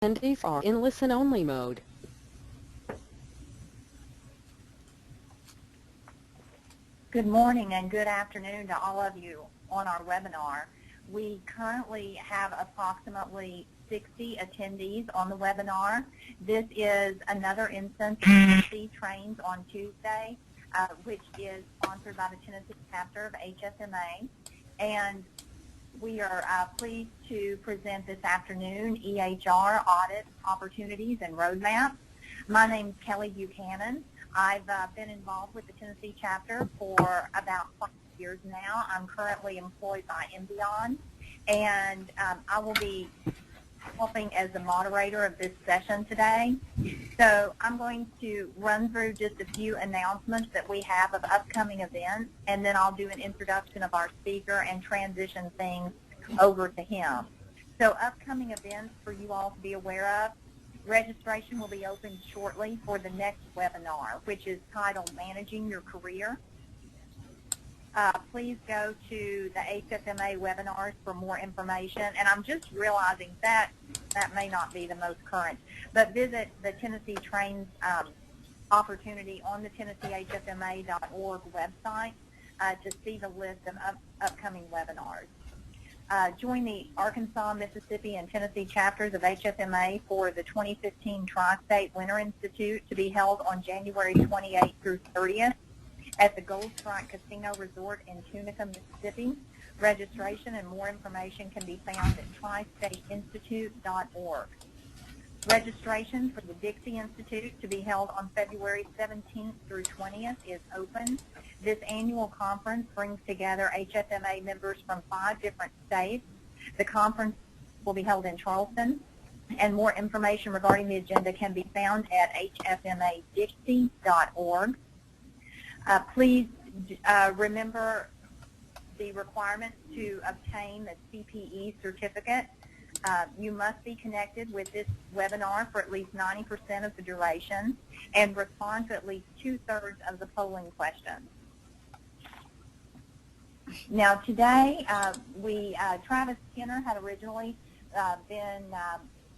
attendees are in listen-only mode. Good morning and good afternoon to all of you on our webinar. We currently have approximately 60 attendees on the webinar. This is another instance of Tennessee Trains on Tuesday, which is sponsored by the Tennessee Chapter of HFMA. And we are pleased to present this afternoon EHR, Audit, Opportunities, and Roadmaps. My name is Kelly Buchanan. I've been involved with the Tennessee Chapter for about 5 years now. I'm currently employed by Envion, and I will be helping as the moderator of this session today. So I'm going to run through just a few announcements that we have of upcoming events, and then I'll do an introduction of our speaker and transition things over to him. So upcoming events for you all to be aware of. Registration will be open shortly for the next webinar, which is titled Managing Your Career. Please go to the HFMA webinars for more information. And I'm just realizing that may not be the most current, but visit the Tennessee Trains opportunity on the TennesseeHFMA.org website to see the list of upcoming webinars. Join the Arkansas, Mississippi, and Tennessee chapters of HFMA for the 2015 Tri-State Winter Institute to be held on January 28th through 30th at the Gold Strike Casino Resort in Tunica, Mississippi. Registration and more information can be found at tristateinstitute.org. Registration for the Dixie Institute to be held on February 17th through 20th is open. This annual conference brings together HFMA members from 5 different states. The conference will be held in Charleston, and more information regarding the agenda can be found at hfmadixie.org. Please remember the requirements to obtain the CPE certificate. You must be connected with this webinar for at least 90% of the duration and respond to at least 2/3 of the polling questions. Now today, Travis Skinner had originally been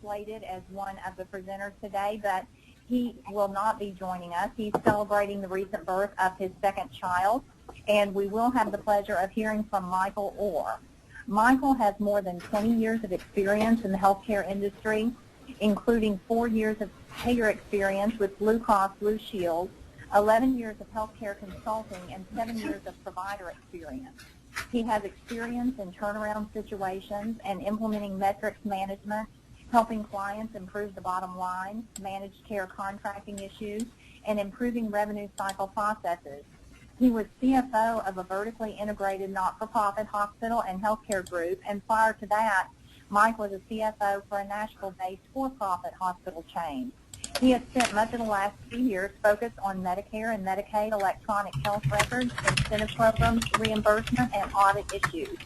slated as one of the presenters today, but he will not be joining us. He's celebrating the recent birth of his second child, and we will have the pleasure of hearing from Michael Orr. Michael has more than 20 years of experience in the healthcare industry, including 4 years of payer experience with Blue Cross Blue Shield, 11 years of healthcare consulting, and 7 years of provider experience. He has experience in turnaround situations and implementing metrics management, helping clients improve the bottom line, manage care contracting issues, and improving revenue cycle processes. He was CFO of a vertically integrated not-for-profit hospital and healthcare group, and prior to that, Mike was a CFO for a Nashville-based for-profit hospital chain. He has spent much of the last 2 years focused on Medicare and Medicaid electronic health records, incentive programs, reimbursement, and audit issues.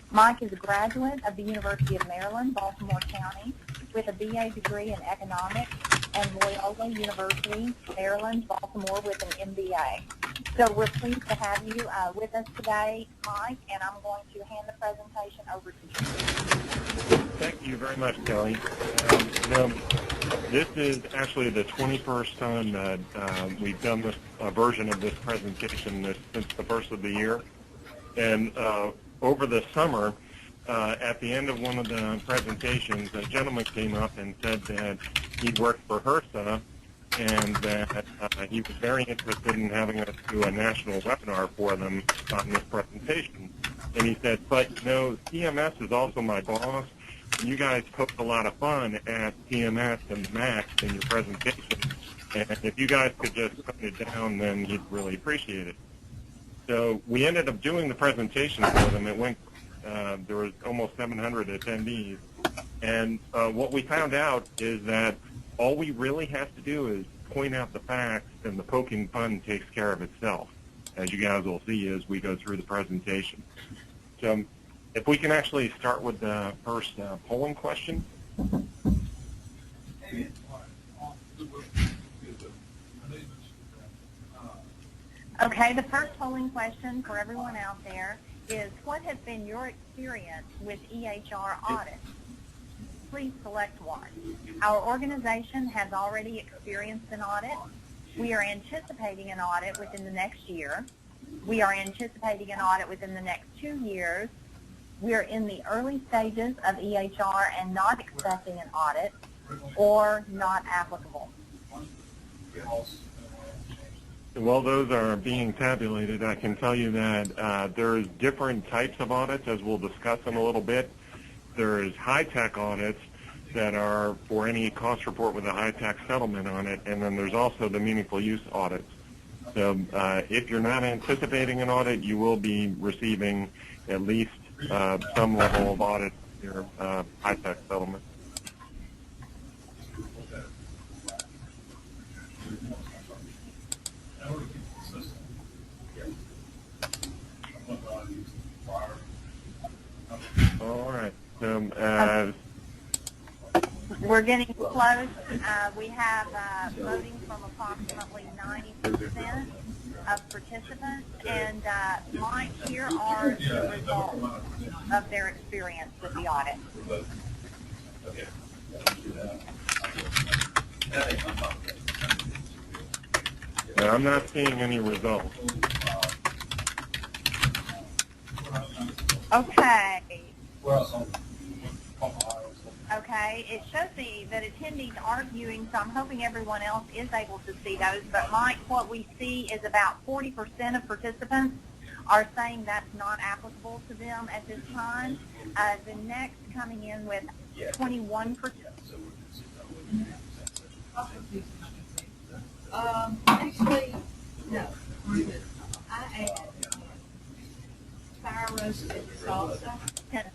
Mike is a graduate of the University of Maryland, Baltimore County, with a BA degree in economics, and Loyola University, Maryland, Baltimore, with an MBA. So we're pleased to have you with us today, Mike, and I'm going to hand the presentation over to you. Thank you very much, Kelly. This is actually the 21st time that we've done this version of this presentation since the first of the year. And over the summer, at the end of one of the presentations, a gentleman came up and said that he worked for HRSA and that he was very interested in having us do a national webinar for them on this presentation. And he said, but you know, CMS is also my boss. You guys poked a lot of fun at CMS and the MACs in your presentation, and if you guys could just put it down, then he'd really appreciate it. So we ended up doing the presentation for them. It went, there was almost 700 attendees, and what we found out is that all we really have to do is point out the facts, and the poking fun takes care of itself, as you guys will see as we go through the presentation. So if we can actually start with the first polling question. Okay, the first polling question for everyone out there is, what has been your experience with EHR audits? please select one. Our organization has already experienced an audit. We are anticipating an audit within the next year. We are anticipating an audit within the next 2 years. We are in the early stages of EHR and not expecting an audit, or not applicable. While those are being tabulated, I can tell you that there's different types of audits, as we'll discuss in a little bit. There's high-tech audits that are for any cost report with a high-tech settlement on it, and then there's also the meaningful use audits. So if you're not anticipating an audit, you will be receiving at least some level of audit for your high-tech settlement. All right. We're getting close. We have voting from approximately 90% of participants, and Mike, here are the results of their experience with the audit. Now, I'm not seeing any results. Okay. Okay, it shows me that attendees are viewing, so I'm hoping everyone else is able to see those. But Mike, what we see is about 40% of participants are saying that's not applicable to them at this time. The next coming in with 21%. Actually, no. I add fire roasted salsa.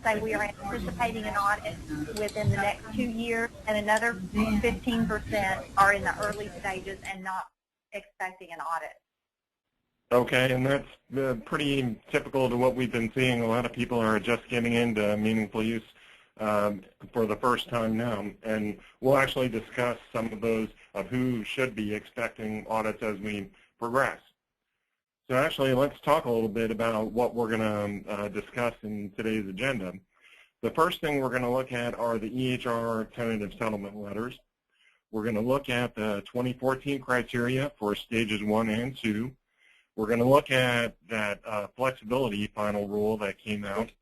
Say we are anticipating an audit within the next 2 years, and another 15% are in the early stages and not expecting an audit. Okay, and that's pretty typical to what we've been seeing. A lot of people are just getting into meaningful use for the first time now, and we'll actually discuss some of those of who should be expecting audits as we progress. So actually, let's talk a little bit about what we're going to discuss in today's agenda. The first thing we're going to look at are the EHR tentative settlement letters. We're going to look at the 2014 criteria for stages 1 and 2. We're going to look at that flexibility final rule that came out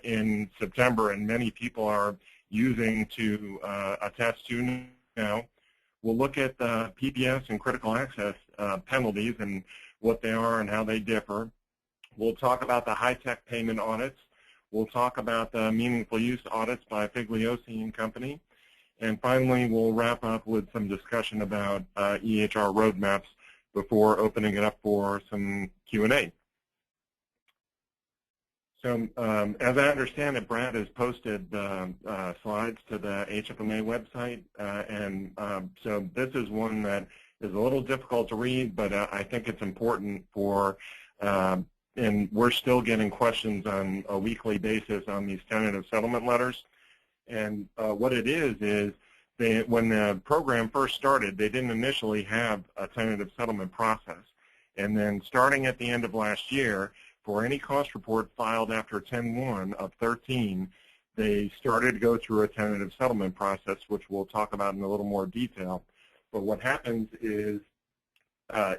in September, and many people are using to attest to now. We'll look at the PPS and critical access penalties and what they are and how they differ. We'll talk about the high-tech payment audits. We'll talk about the meaningful use audits by FIGLIOZZI and Company. And finally, we'll wrap up with some discussion about EHR roadmaps before opening it up for some Q&A. So as I understand it, Brad has posted slides to the HFMA website, and so this is one that is a little difficult to read, but I think it's important for, and we're still getting questions on a weekly basis on these tentative settlement letters. And what it is when the program first started, they didn't initially have a tentative settlement process. And then starting at the end of last year, for any cost report filed after 10/1 of 13, they started to go through a tentative settlement process, which we'll talk about in a little more detail. But what happens is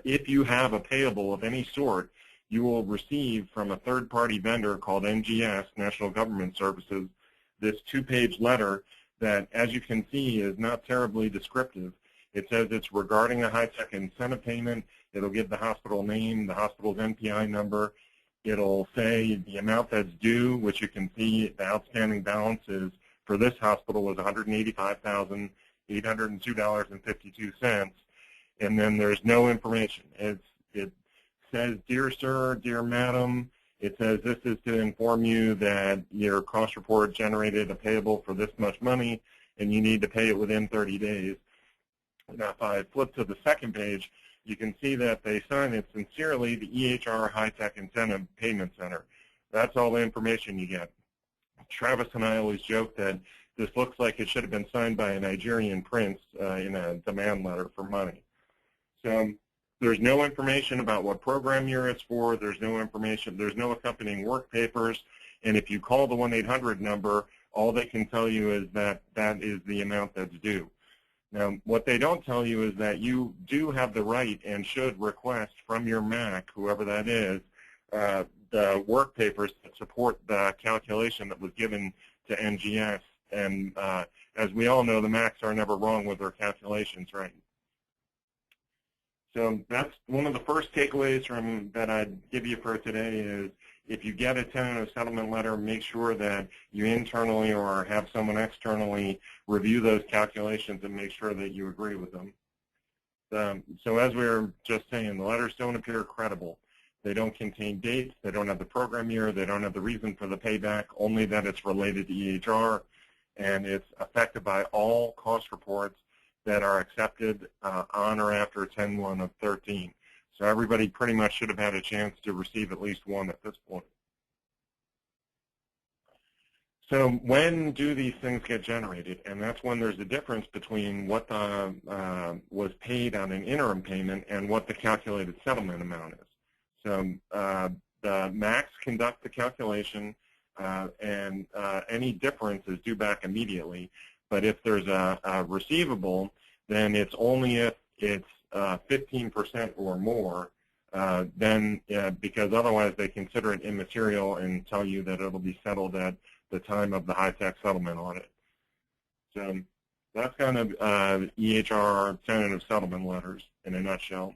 if you have a payable of any sort, you will receive from a third-party vendor called NGS, National Government Services, this 2-page letter that, as you can see, is not terribly descriptive. It says it's regarding a high-tech incentive payment. It'll give the hospital name, the hospital's NPI number. It'll say the amount that's due, which you can see the outstanding balance is for this hospital was $185,802.52. And then there's no information. It says, "Dear sir, dear madam," it says this is to inform you that your cost report generated a payable for this much money and you need to pay it within 30 days. Now if I flip to the second page, you can see that they sign it sincerely, the EHR High-Tech Incentive Payment Center. That's all the information you get. Travis and I always joke that this looks like it should have been signed by a Nigerian prince in a demand letter for money. So there's no information about what program year it's for. There's no information. There's no accompanying work papers. And if you call the 1-800 number All they can tell you is that that is the amount that's due. Now, what they don't tell you is that you do have the right and should request from your MAC, whoever that is, the work papers that support the calculation that was given to NGS. And as we all know, the MACs are never wrong with their calculations, right? So that's one of the first takeaways that I'd give you for today is if you get a tentative settlement letter, make sure that you internally or have someone externally review those calculations and make sure that you agree with them. So as we were just saying, the letters don't appear credible. They don't contain dates. They don't have the program year. They don't have the reason for the payback, only that it's related to EHR, and it's affected by all cost reports that are accepted on or after 10/1 of 13. So everybody pretty much should have had a chance to receive at least one at this point. So when do these things get generated? And that's when there's a difference between what was paid on an interim payment and what the calculated settlement amount is. So the MACs conduct the calculation, and any difference is due back immediately. But if there's a receivable, then it's only if it's 15% or more, then because otherwise they consider it immaterial and tell you that it'll be settled at the time of the HITECH settlement audit. So that's kind of EHR tentative settlement letters in a nutshell.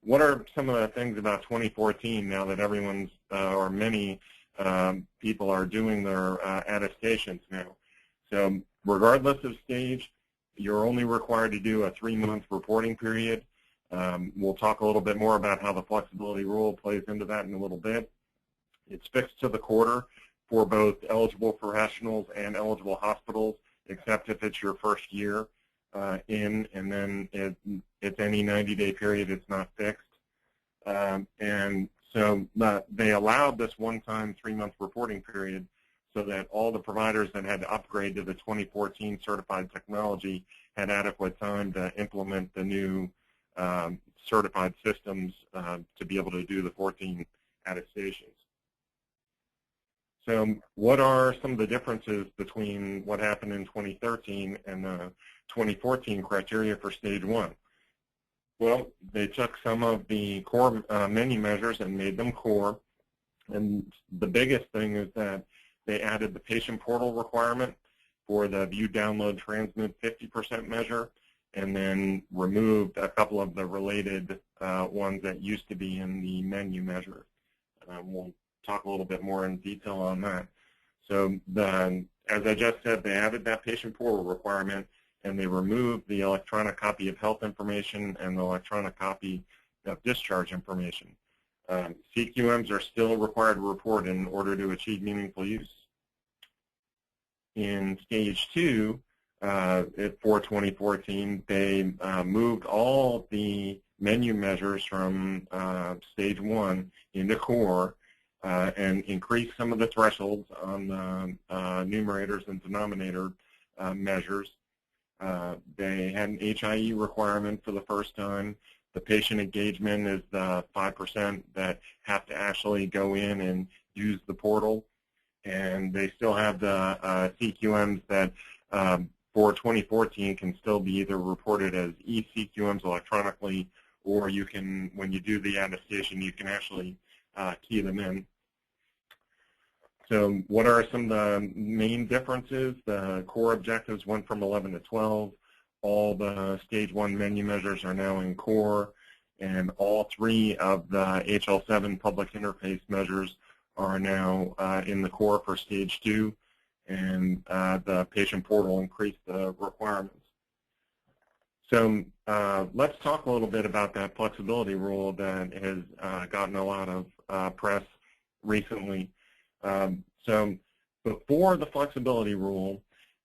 What are some of the things about 2014 now that everyone's, or many people are doing their attestations now? So regardless of stage, you're only required to do a 3-month reporting period. We'll talk a little bit more about how the flexibility rule plays into that in a little bit. It's fixed to the quarter for both eligible professionals and eligible hospitals, except if it's your first year in, and then it's any 90-day period, it's not fixed. And so they allowed this one-time 3-month reporting period so that all the providers that had to upgrade to the 2014 certified technology had adequate time to implement the new certified systems to be able to do the 14 attestations. So what are some of the differences between what happened in 2013 and the 2014 criteria for stage 1? Well, they took some of the core menu measures and made them core. And the biggest thing is that they added the patient portal requirement for the view, download, transmit 50% measure, and then removed a couple of the related ones that used to be in the menu measure. We'll talk a little bit more in detail on that. So as I just said, they added that patient portal requirement, and they removed the electronic copy of health information and the electronic copy of discharge information. CQMs are still required to report in order to achieve meaningful use. In stage 2, for 2014, they moved all the menu measures from stage 1 into core and increased some of the thresholds on the numerators and denominator measures. They had an HIE requirement for the first time. The patient engagement is the 5% that have to actually go in and use the portal. And they still have the CQMs that for 2014 can still be either reported as eCQMs electronically, or you can, when you do the attestation, you can actually key them in. So what are some of the main differences? The core objectives went from 11 to 12. All the stage 1 menu measures are now in core, and all 3 of the HL7 public interface measures are now in the core for stage 2, and the patient portal increased the requirements. So let's talk a little bit about that flexibility rule that has gotten a lot of press recently. So before the flexibility rule,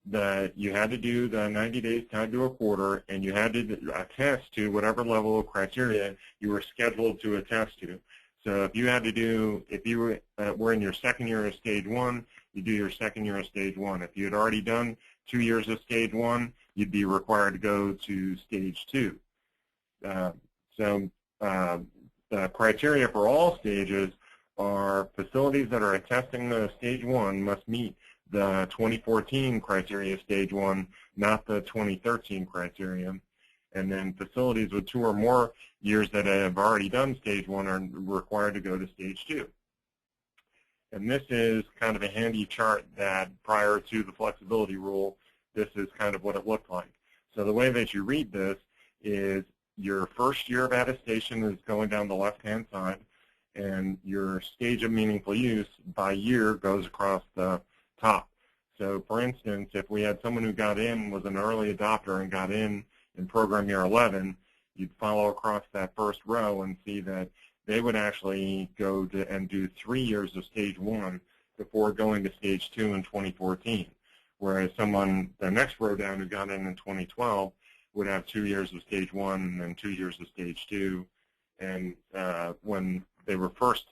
that you had to do the 90 days tied to a quarter, and you had to attest to whatever level of criteria you were scheduled to attest to. So if you had to do, if you were in your second year of stage 1, you do your second year of stage 1. If you had already done 2 years of stage 1, you'd be required to go to stage 2. So the criteria for all stages are facilities that are attesting to stage 1 must meet the 2014 criteria stage 1, not the 2013 criteria. And then facilities with 2 or more years that have already done stage 1 are required to go to stage 2. And this is kind of a handy chart that prior to the flexibility rule, this is kind of what it looked like. So the way that you read this is your first year of attestation is going down the left-hand side, and your stage of meaningful use by year goes across the top. So for instance, if we had someone who got in, was an early adopter and got in program year 11, you'd follow across that first row and see that they would actually go to and do 3 years of stage 1 before going to stage 2 in 2014. Whereas someone, the next row down who got in 2012, would have 2 years of stage 1 and then 2 years of stage 2. And when they were first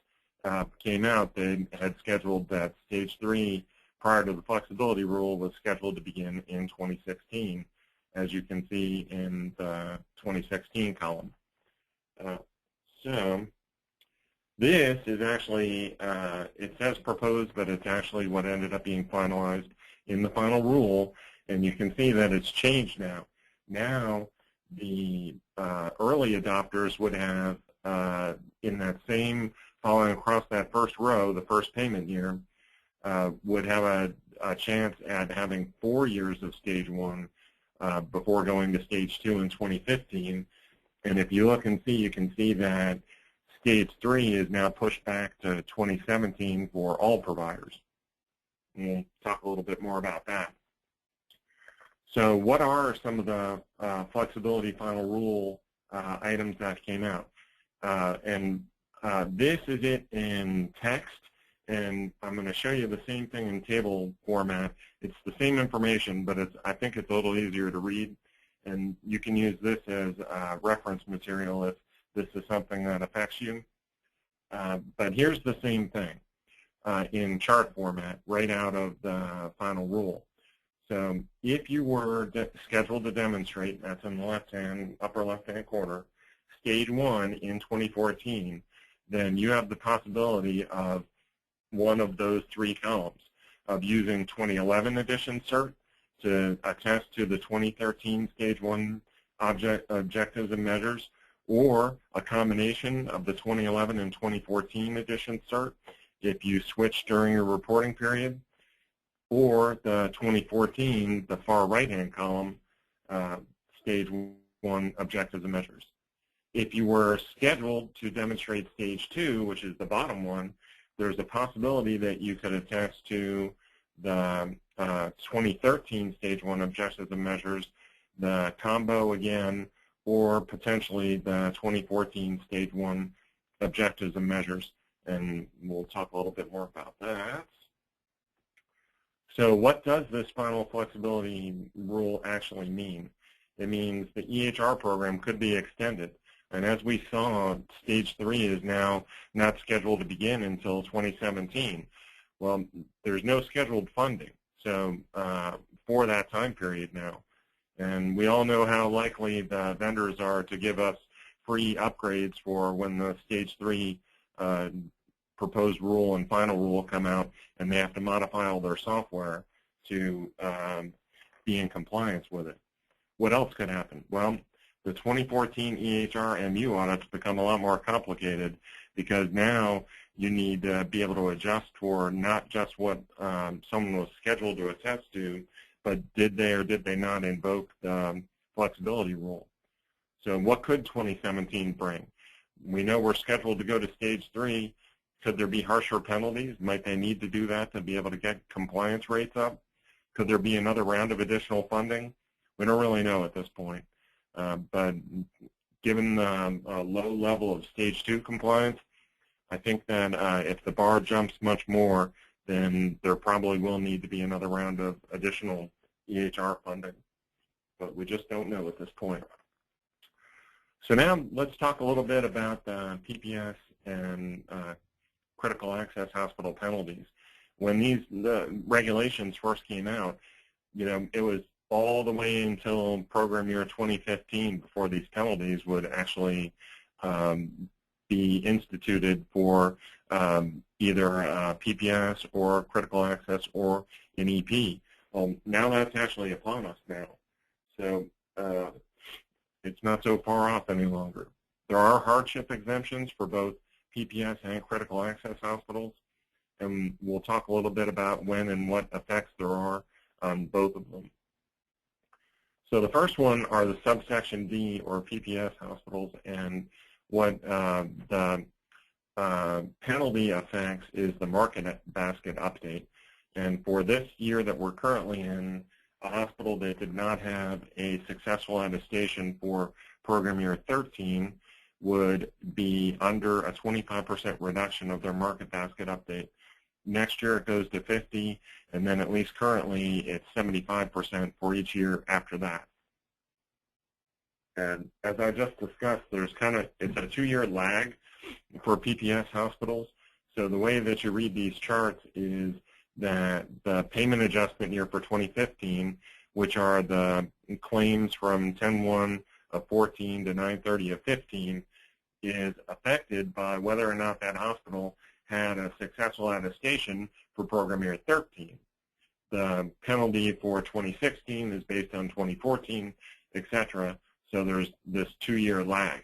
came out, they had scheduled that stage 3 prior to the flexibility rule was scheduled to begin in 2016, as you can see in the 2016 column. So this is actually, it says proposed, but it's actually what ended up being finalized in the final rule, and you can see that it's changed now. Now the early adopters would have, in that same, following across that first row, the first payment year, would have a chance at having 4 years of stage 1 before going to stage 2 in 2015. And if you look and see, you can see that stage 3 is now pushed back to 2017 for all providers. And we'll talk a little bit more about that. So what are some of the flexibility final rule items that came out? This is it in text, and I'm going to show you the same thing in table format. It's the same information, but I think it's a little easier to read, and you can use this as reference material if this is something that affects you. But here's the same thing in chart format right out of the final rule. So if you were scheduled to demonstrate, that's in the upper left-hand corner, stage 1 in 2014, then you have the possibility of one of those 3 columns of using 2011 edition cert to attest to the 2013 stage 1 objectives and measures, or a combination of the 2011 and 2014 edition cert if you switch during your reporting period, or the 2014, the far right-hand column, stage 1 objectives and measures. If you were scheduled to demonstrate stage 2, which is the bottom one, there's a possibility that you could attest to the 2013 stage 1 objectives and measures, the combo again, or potentially the 2014 stage 1 objectives and measures. And we'll talk a little bit more about that. So what does this final flexibility rule actually mean? It means the EHR program could be extended. And as we saw, stage 3 is now not scheduled to begin until 2017. Well, there's no scheduled funding so for that time period now. And we all know how likely the vendors are to give us free upgrades for when the stage 3 proposed rule and final rule come out, and they have to modify all their software to be in compliance with it. What else could happen? Well, the 2014 EHR MU audits become a lot more complicated because now you need to be able to adjust for not just what someone was scheduled to attest to, but did they or did they not invoke the flexibility rule. So what could 2017 bring? We know we're scheduled to go to stage 3. Could there be harsher penalties? Might they need to do that to be able to get compliance rates up? Could there be another round of additional funding? We don't really know at this point. But given the low level of stage 2 compliance, I think that if the bar jumps much more, then there probably will need to be another round of additional EHR funding. But we just don't know at this point. So now let's talk a little bit about PPS and critical access hospital penalties. When the regulations first came out, it was all the way until program year 2015 before these penalties would actually be instituted for either PPS or critical access or in EP. Well, now that's actually upon us now. So it's not so far off any longer. There are hardship exemptions for both PPS and critical access hospitals, and we'll talk a little bit about when and what effects there are on both of them. So the first one are the subsection D or PPS hospitals, and what the penalty affects is the market basket update. And for this year that we're currently in, a hospital that did not have a successful attestation for program year 13 would be under a 25% reduction of their market basket update. Next year it goes to 50, and then at least currently it's 75% for each year after that. And as I just discussed, it's a 2-year lag for PPS hospitals. So the way that you read these charts is that the payment adjustment year for 2015, which are the claims from 10/1 of 14 to 9/30 of 15, is affected by whether or not that hospital had a successful attestation for program year 13. The penalty for 2016 is based on 2014, etc. So there's this 2-year lag,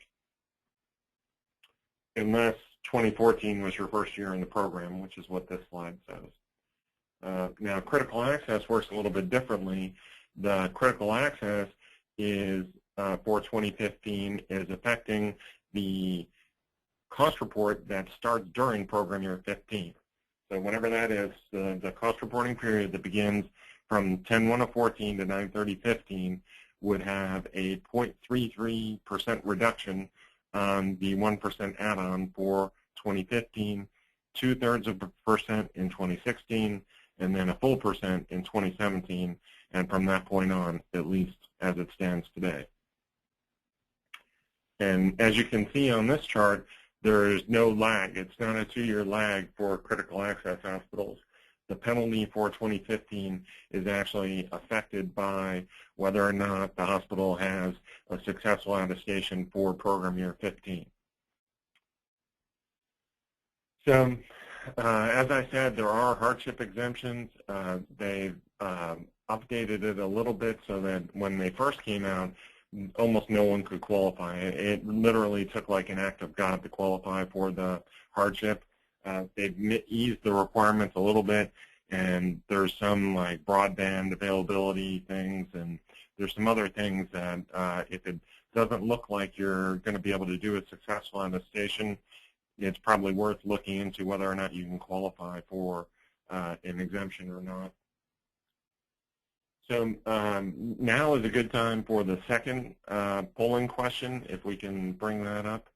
unless 2014 was your first year in the program, which is what this slide says. Now, critical access works a little bit differently. The critical access is for 2015 is affecting the cost report that starts during program year 15. So whenever that is, the cost reporting period that begins from 10/1 of 14 to 9/30/15 would have a 0.33% reduction on the 1% add-on for 2015, 2/3% in 2016, and then a full percent in 2017, and from that point on, at least as it stands today. And as you can see on this chart, there is no lag. It's not a 2-year lag for critical access hospitals. The penalty for 2015 is actually affected by whether or not the hospital has a successful attestation for program year 15. So, as I said, there are hardship exemptions. They've updated it a little bit so that when they first came out, almost no one could qualify. It literally took like an act of God to qualify for the hardship. They've eased the requirements a little bit, and there's some like broadband availability things, and there's some other things that if it doesn't look like you're going to be able to do a successful attestation, it's probably worth looking into whether or not you can qualify for an exemption or not. So now is a good time for the second polling question, if we can bring that up.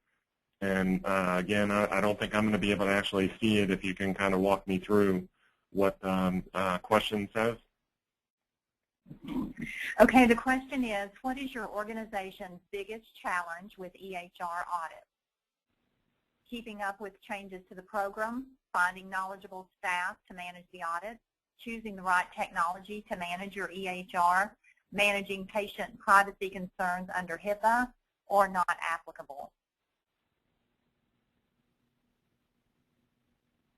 And again, I don't think I'm going to be able to actually see it. If you can kind of walk me through what the question says. Okay, the question is, what is your organization's biggest challenge with EHR audits? Keeping up with changes to the program, finding knowledgeable staff to manage the audit, choosing the right technology to manage your EHR, managing patient privacy concerns under HIPAA, or not applicable?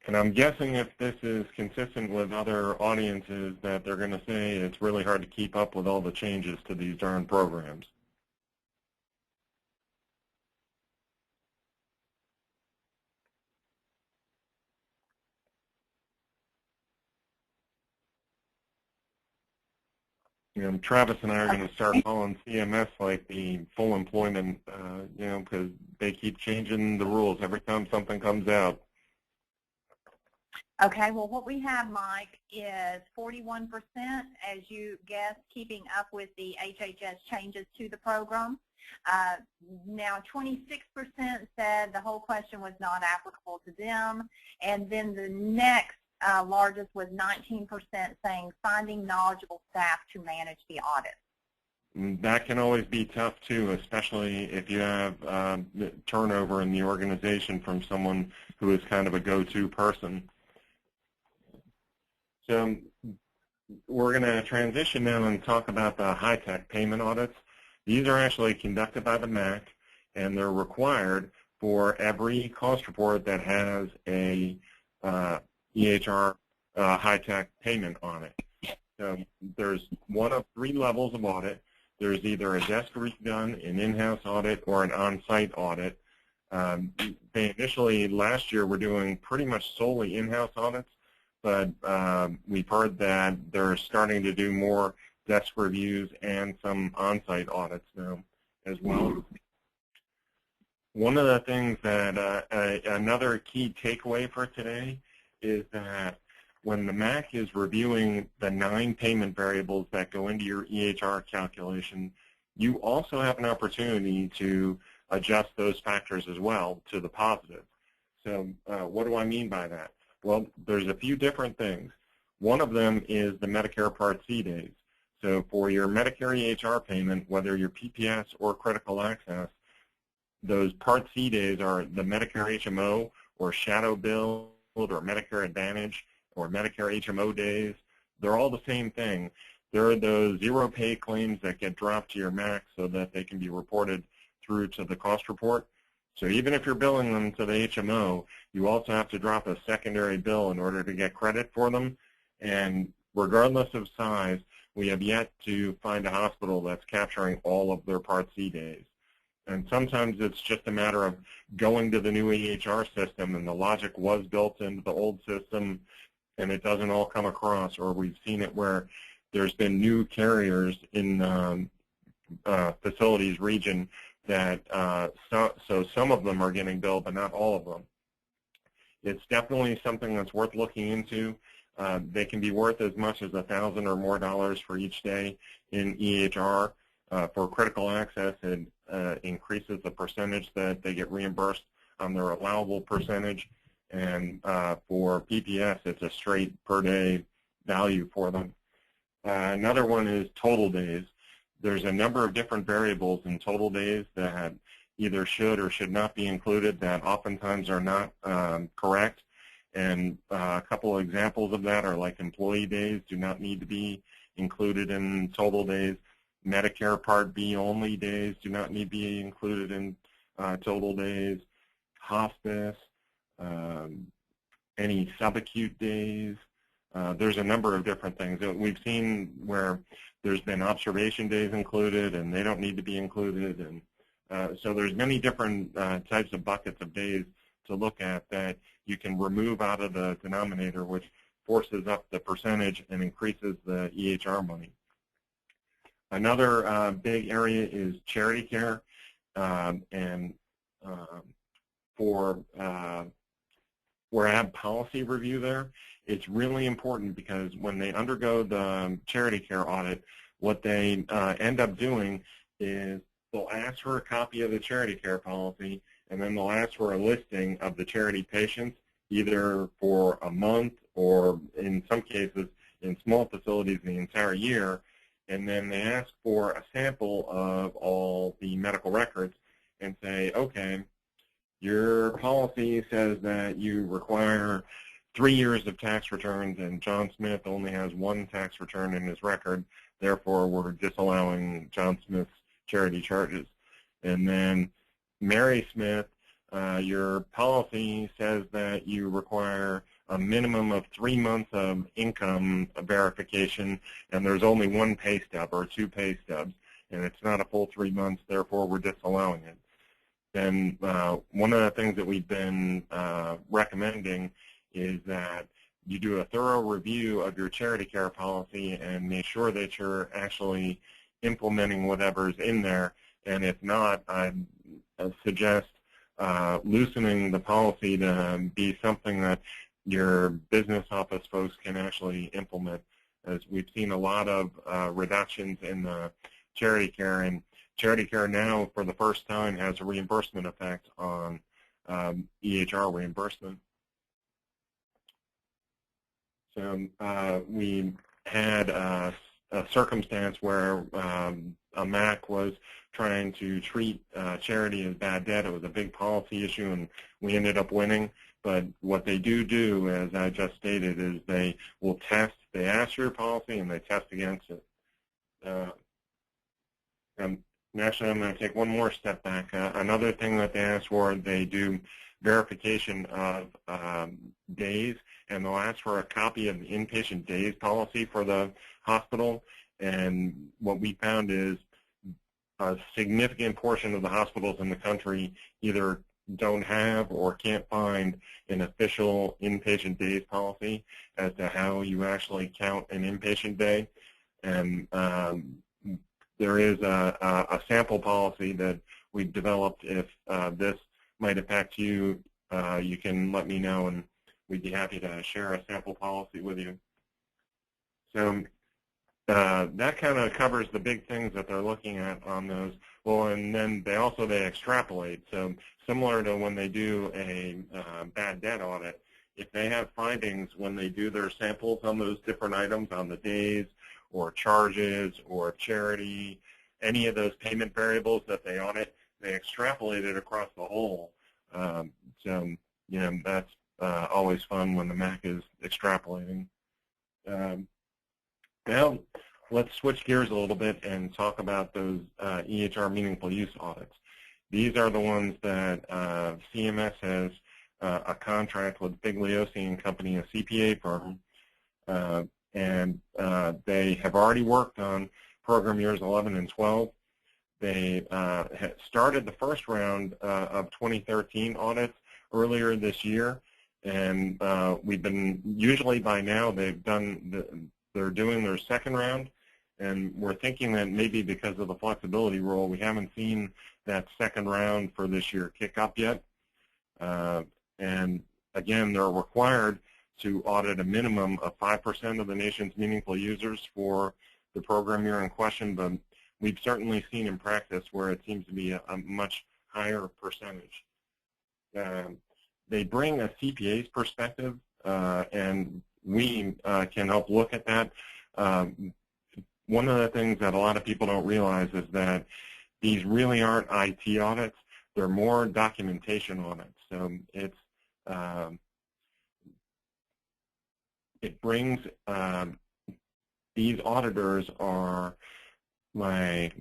And I'm guessing if this is consistent with other audiences that they're going to say it's really hard to keep up with all the changes to these darn programs. You know, Travis and I are going to start calling CMS like the full employment, you know, because they keep changing the rules every time something comes out. Okay, well, what we have, Mike, is 41%, as you guessed, keeping up with the HHS changes to the program. Now, 26% said the whole question was not applicable to them, and then the next largest was 19% saying finding knowledgeable staff to manage the audit. That can always be tough, too, especially if you have turnover in the organization from someone who is kind of a go-to person. So we're going to transition now and talk about the HITECH payment audits. These are actually conducted by the MAC, and they're required for every cost report that has a EHR HITECH payment on it. So there's one of 3 levels of audit. There's either a desk redone, an in-house audit, or an on-site audit. They initially, last year, were doing pretty much solely in-house audits, but we've heard that they're starting to do more desk reviews and some on-site audits now as well. One of the things that another key takeaway for today is that when the MAC is reviewing the 9 payment variables that go into your EHR calculation, you also have an opportunity to adjust those factors as well to the positive. So what do I mean by that? Well, there's a few different things. One of them is the Medicare Part C days. So for your Medicare EHR payment, whether you're PPS or critical access, those Part C days are the Medicare HMO or shadow bill or Medicare Advantage or Medicare HMO days. They're all the same thing. They're those zero pay claims that get dropped to your MAC so that they can be reported through to the cost report. So even if you're billing them to the HMO, you also have to drop a secondary bill in order to get credit for them. And regardless of size, we have yet to find a hospital that's capturing all of their Part C days. And sometimes it's just a matter of going to the new EHR system and the logic was built into the old system and it doesn't all come across, or we've seen it where there's been new carriers in facilities region that so some of them are getting billed, but not all of them. It's definitely something that's worth looking into. They can be worth as much as $1,000 or more for each day in EHR. For critical access, it increases the percentage that they get reimbursed on their allowable percentage. And for PPS, it's a straight per day value for them. Another one is total days. There's a number of different variables in total days that either should or should not be included that oftentimes are not correct. And a couple of examples of that are like employee days do not need to be included in total days. Medicare Part B only days do not need to be included in total days. Hospice, any subacute days. There's a number of different things. We've seen where there's been observation days included and they don't need to be included. And so there's many different types of buckets of days to look at that you can remove out of the denominator, which forces up the percentage and increases the EHR money. Another big area is charity care, and for where I have policy review there, it's really important because when they undergo the charity care audit, what they end up doing is they'll ask for a copy of the charity care policy, and then they'll ask for a listing of the charity patients, either for a month or in some cases in small facilities the entire year. And then they ask for a sample of all the medical records and say, okay, your policy says that you require 3 years of tax returns and John Smith only has 1 tax return in his record, therefore we're disallowing John Smith's charity charges. And then Mary Smith, your policy says that you require a minimum of 3 months of income verification, and there's only 1 pay stub or 2 pay stubs, and it's not a full 3 months, therefore we're disallowing it. Then one of the things that we've been recommending is that you do a thorough review of your charity care policy and make sure that you're actually implementing whatever's in there, and if not, I'd suggest loosening the policy to be something that your business office folks can actually implement, as we've seen a lot of reductions in the charity care, and charity care now for the first time has a reimbursement effect on EHR reimbursement. So we had a circumstance where a MAC was trying to treat charity as bad debt. It was a big policy issue, and we ended up winning. But what they do, as I just stated, is they will test. They ask for your policy, and they test against it. And And actually, I'm going to take one more step back. Another thing that they ask for, they do verification of days, and they'll ask for a copy of the inpatient days policy for the hospital. And what we found is a significant portion of the hospitals in the country either don't have or can't find an official inpatient days policy as to how you actually count an inpatient day. And there is a sample policy that we've developed. If this might affect you, you can let me know, and we'd be happy to share a sample policy with you. So that kind of covers the big things that they're looking at on those. Well, and then they extrapolate. So similar to when they do a bad debt audit, if they have findings when they do their samples on those different items, on the days or charges or charity, any of those payment variables that they audit, they extrapolate it across the whole. So, you know, that's always fun when the MAC is extrapolating. Now, let's switch gears a little bit and talk about those EHR meaningful use audits. These are the ones that CMS has a contract with FIGLIOZZI and Company, a CPA firm, and they have already worked on program years 11 and 12. They had started the first round of 2013 audits earlier this year, and we've been, usually by now they've done, they're doing their second round, and we're thinking that maybe because of the flexibility rule, we haven't seen that second round for this year kick up yet. And again, they're required to audit a minimum of 5% of the nation's meaningful users for the program year in question, but we've certainly seen in practice where it seems to be a much higher percentage. They bring a CPA's perspective, and we can help look at that. One of the things that a lot of people don't realize is that these really aren't IT audits. They're more documentation audits. So it's it brings, these auditors are, like,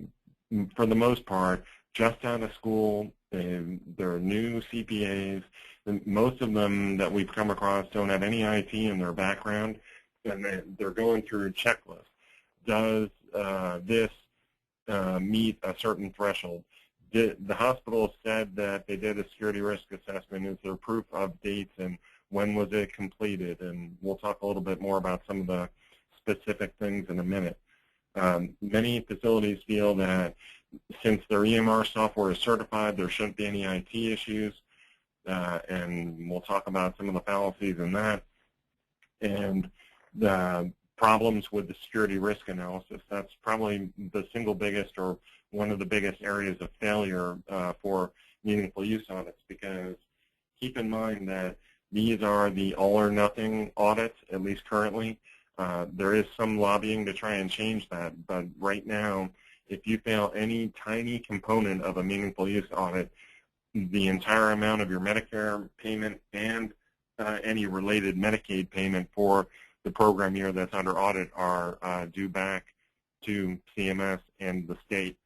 for the most part, just out of school. They're new CPAs. Most of them that we've come across don't have any IT in their background, and they're going through checklists. Does this meet a certain threshold? The hospital said that they did a security risk assessment. Is there proof of dates, and when was it completed? And we'll talk a little bit more about some of the specific things in a minute. Many facilities feel that since their EMR software is certified, there shouldn't be any IT issues, and we'll talk about some of the fallacies in that. And the problems with the security risk analysis, that's probably the single biggest or one of the biggest areas of failure for meaningful use audits, because keep in mind that these are the all or nothing audits, at least currently. There is some lobbying to try and change that, but right now, if you fail any tiny component of a meaningful use audit, the entire amount of your Medicare payment and any related Medicaid payment for the program year that's under audit are due back to CMS and the state.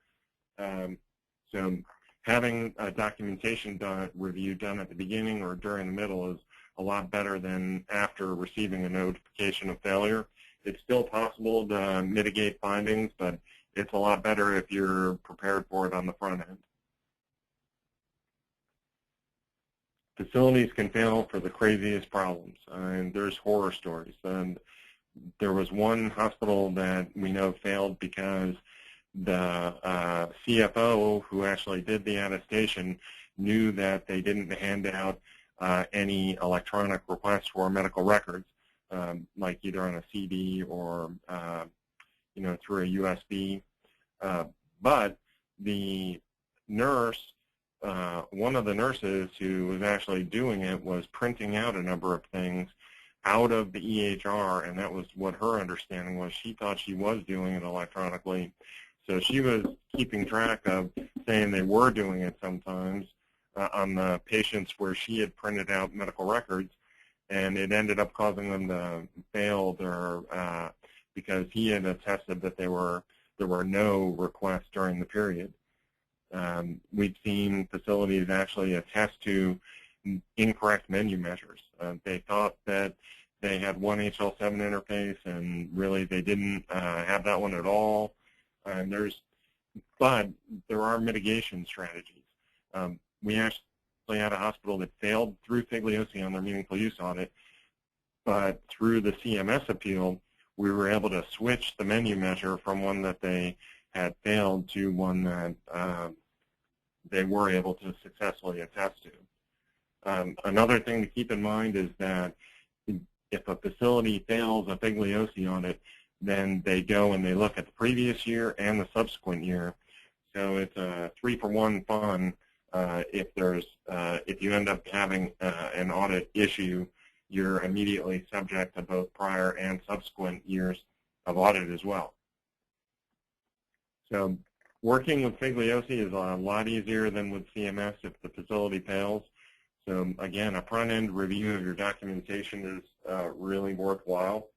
So having a documentation review done at the beginning or during the middle is a lot better than after receiving a notification of failure. It's still possible to mitigate findings, but it's a lot better if you're prepared for it on the front end. Facilities can fail for the craziest problems, and there's horror stories. And there was one hospital that we know failed because the CFO who actually did the attestation knew that they didn't hand out any electronic requests for medical records, like either on a CD or you know, through a USB. But the nurse, one of the nurses who was actually doing it was printing out a number of things out of the EHR, and that was what her understanding was. She thought she was doing it electronically. So she was keeping track of saying they were doing it sometimes on the patients where she had printed out medical records, and it ended up causing them to fail their, because he had attested that there were no requests during the period. We've seen facilities actually attest to incorrect menu measures. They thought that they had one HL7 interface, and really they didn't have that one at all. But there are mitigation strategies. We actually had a hospital that failed through FIGLIOZZI on their meaningful use audit, but through the CMS appeal, we were able to switch the menu measure from one that they had failed to one that they were able to successfully attest to. Another thing to keep in mind is that if a facility fails a FIGLIOZZI audit, then they go and they look at the previous year and the subsequent year. So it's a 3-for-1 fun. If you end up having an audit issue, you're immediately subject to both prior and subsequent years of audit as well. So working with FIGLIOZZI is a lot easier than with CMS if the facility fails. So again, a front-end review of your documentation is really worthwhile.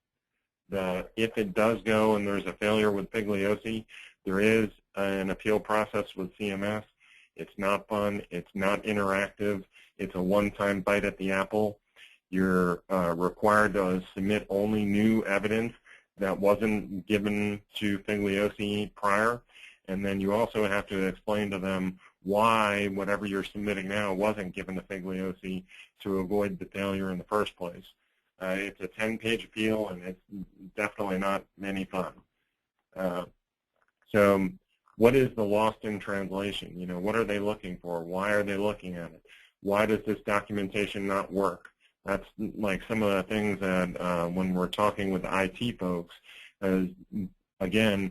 If it does go and there's a failure with FIGLIOZZI, there is an appeal process with CMS. It's not fun. It's not interactive. It's a one-time bite at the apple. You're required to submit only new evidence that wasn't given to FIGLIOZZI prior, and then you also have to explain to them why whatever you're submitting now wasn't given to FIGLIOZZI to avoid the failure in the first place. It's a 10-page appeal, and it's definitely not any fun. So what is the lost in translation? You know, what are they looking for? Why are they looking at it? Why does this documentation not work? That's like some of the things that when we're talking with IT folks, again,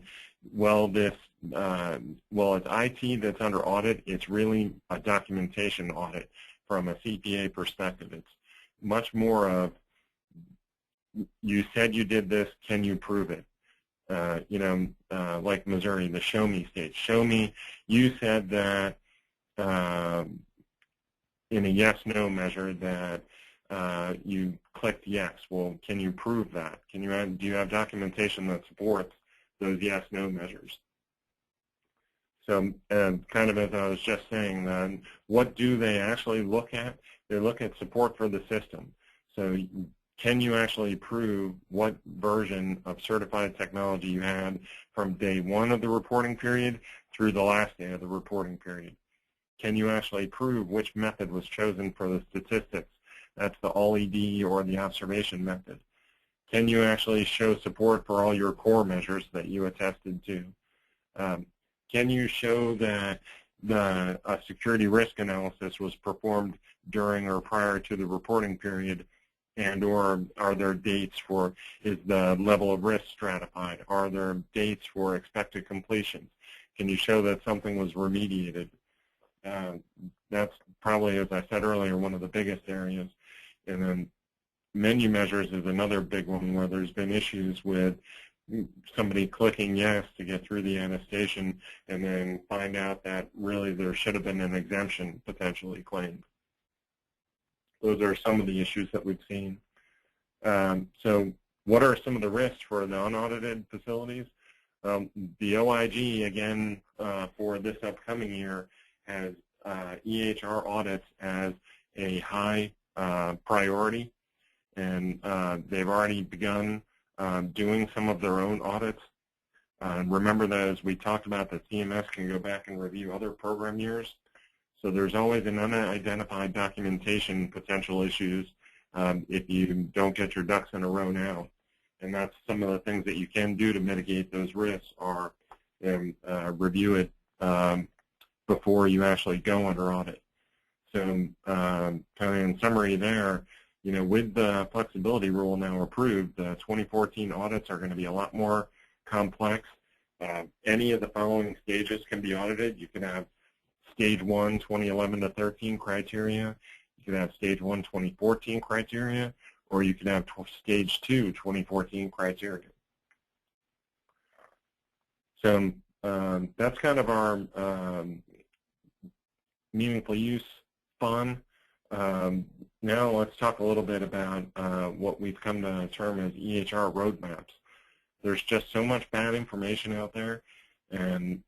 it's IT that's under audit. It's really a documentation audit from a CPA perspective. It's much more of, you said you did this, can you prove it? Like Missouri, the show me state. Show me, you said that in a yes-no measure that you clicked yes. Well, can you prove that? Do you have documentation that supports those yes-no measures? So kind of as I was just saying, what do they actually look at? They look at support for the system. So can you actually prove what version of certified technology you had from day one of the reporting period through the last day of the reporting period? Can you actually prove which method was chosen for the statistics? That's the all-ED or the observation method. Can you actually show support for all your core measures that you attested to? Can you show that a security risk analysis was performed during or prior to the reporting period, and or are there dates for, is the level of risk stratified? Are there dates for expected completions? Can you show that something was remediated? That's probably, as I said earlier, one of the biggest areas. And then menu measures is another big one where there's been issues with somebody clicking yes to get through the attestation and then find out that really there should have been an exemption potentially claimed. Those are some of the issues that we've seen. So what are some of the risks for the unaudited facilities? The OIG, again, for this upcoming year has EHR audits as a high priority, and they've already begun doing some of their own audits. Remember that as we talked about, that CMS can go back and review other program years. So there's always an unidentified documentation potential issues if you don't get your ducks in a row now. And that's some of the things that you can do to mitigate those risks, are review it before you actually go under audit. So kind of in summary there, with the flexibility rule now approved, the 2014 audits are going to be a lot more complex. Any of the following stages can be audited. You can have Stage 1, 2011 to 13 criteria. You can have Stage 1, 2014 criteria, or you can have Stage 2, 2014 criteria. So that's kind of our meaningful use fun. Now let's talk a little bit about what we've come to term as EHR roadmaps. There's just so much bad information out there, and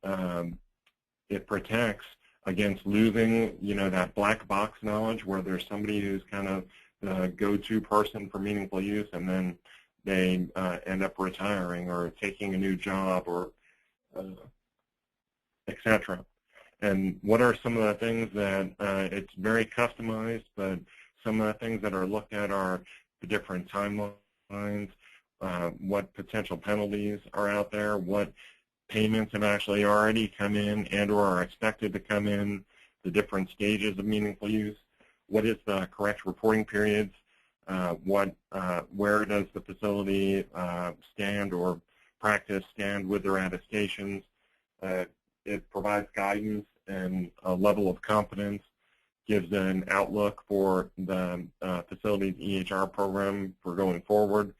It protects against losing, that black box knowledge where there's somebody who's kind of the go-to person for meaningful use, and then they end up retiring or taking a new job or etc. And what are some of the things that it's very customized, but some of the things that are looked at are the different timelines, what potential penalties are out there, what payments have actually already come in and or are expected to come in, the different stages of meaningful use, what is the correct reporting periods, where does the facility stand or practice stand with their attestations. It provides guidance and a level of confidence, gives an outlook for the facility's EHR program for going forward,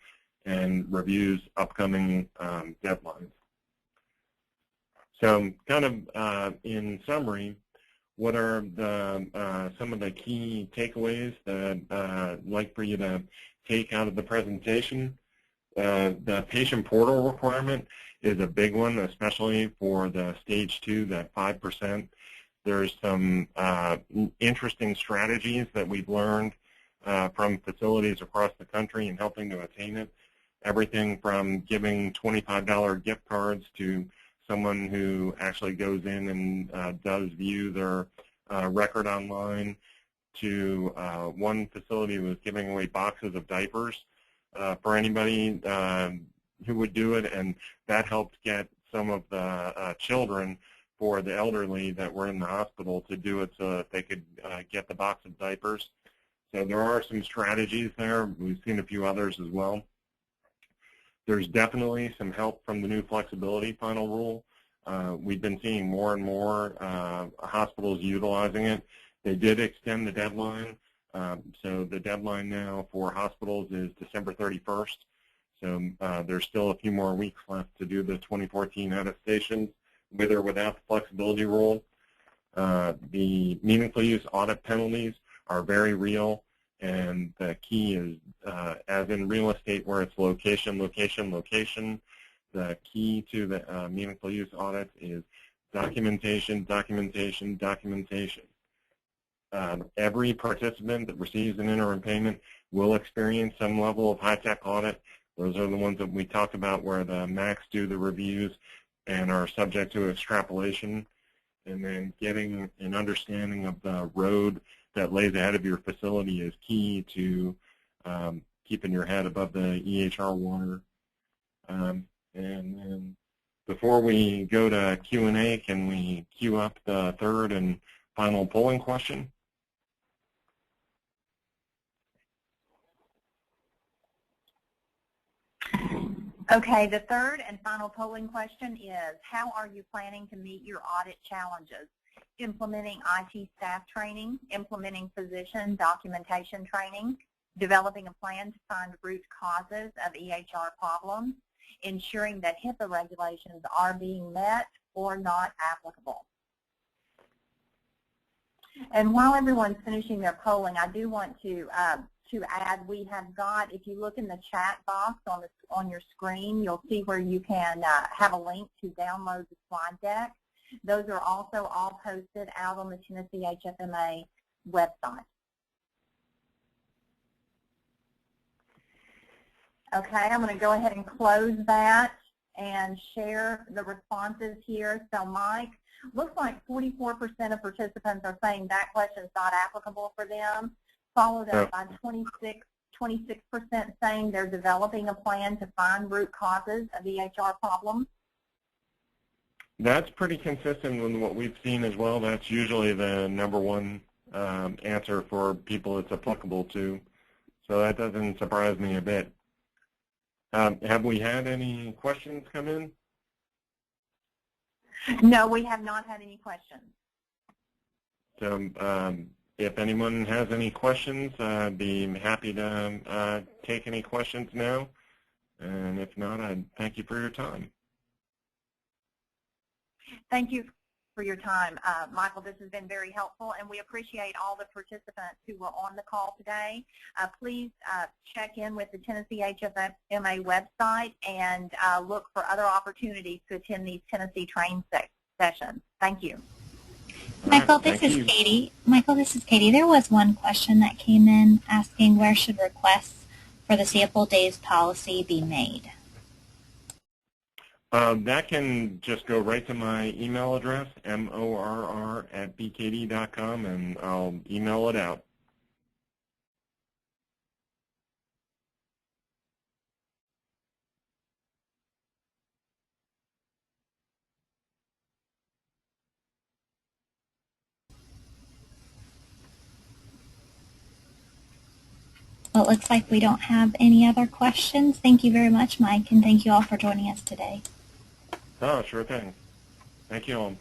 and reviews upcoming deadlines. So kind of in summary, what are some of the key takeaways that I'd like for you to take out of the presentation? The patient portal requirement is a big one, especially for the stage 2, that 5%. There's some interesting strategies that we've learned from facilities across the country in helping to attain it. Everything from giving $25 gift cards to someone who actually goes in and does view their record online, to one facility was giving away boxes of diapers for anybody who would do it, and that helped get some of the children for the elderly that were in the hospital to do it so that they could get the box of diapers. So there are some strategies there. We've seen a few others as well. There's definitely some help from the new flexibility final rule. We've been seeing more and more hospitals utilizing it. They did extend the deadline. So the deadline now for hospitals is December 31st. So there's still a few more weeks left to do the 2014 attestations with or without the flexibility rule. The meaningful use audit penalties are very real, and the key is, as in real estate where it's location, location, location, the key to the meaningful use audits is documentation, documentation, documentation. Every participant that receives an interim payment will experience some level of high-tech audit. Those are the ones that we talk about where the MACs do the reviews and are subject to extrapolation. And then getting an understanding of the road that lays ahead of your facility is key to keeping your head above the EHR water. And then before we go to Q&A, can we queue up the third and final polling question? Okay, the third and final polling question is, how are you planning to meet your audit challenges? Implementing IT staff training, implementing physician documentation training, developing a plan to find root causes of EHR problems, ensuring that HIPAA regulations are being met or not applicable. And while everyone's finishing their polling, I do want to add, we have got, if you look in the chat box on your screen, you'll see where you can have a link to download the slide deck. Those are also all posted out on the Tennessee HFMA website. Okay, I'm going to go ahead and close that and share the responses here. So, Mike, looks like 44% of participants are saying that question is not applicable for them, followed up by 26% saying they're developing a plan to find root causes of EHR problems. That's pretty consistent with what we've seen as well. That's usually the #1 answer for people it's applicable to. So that doesn't surprise me a bit. Have we had any questions come in? No, we have not had any questions. So if anyone has any questions, I'd be happy to take any questions now. And if not, I'd thank you for your time. Thank you for your time, Michael. This has been very helpful, and we appreciate all the participants who were on the call today. Please check in with the Tennessee HFMA website and look for other opportunities to attend these Tennessee training sessions. Thank you. Michael, Thank this is you. Katie. Michael, this is Katie. There was one question that came in asking where should requests for the sample days policy be made? That can just go right to my email address, morr@bkd.com, and I'll email it out. Well, it looks like we don't have any other questions. Thank you very much, Mike, and thank you all for joining us today. Oh, sure thing. Thank you all.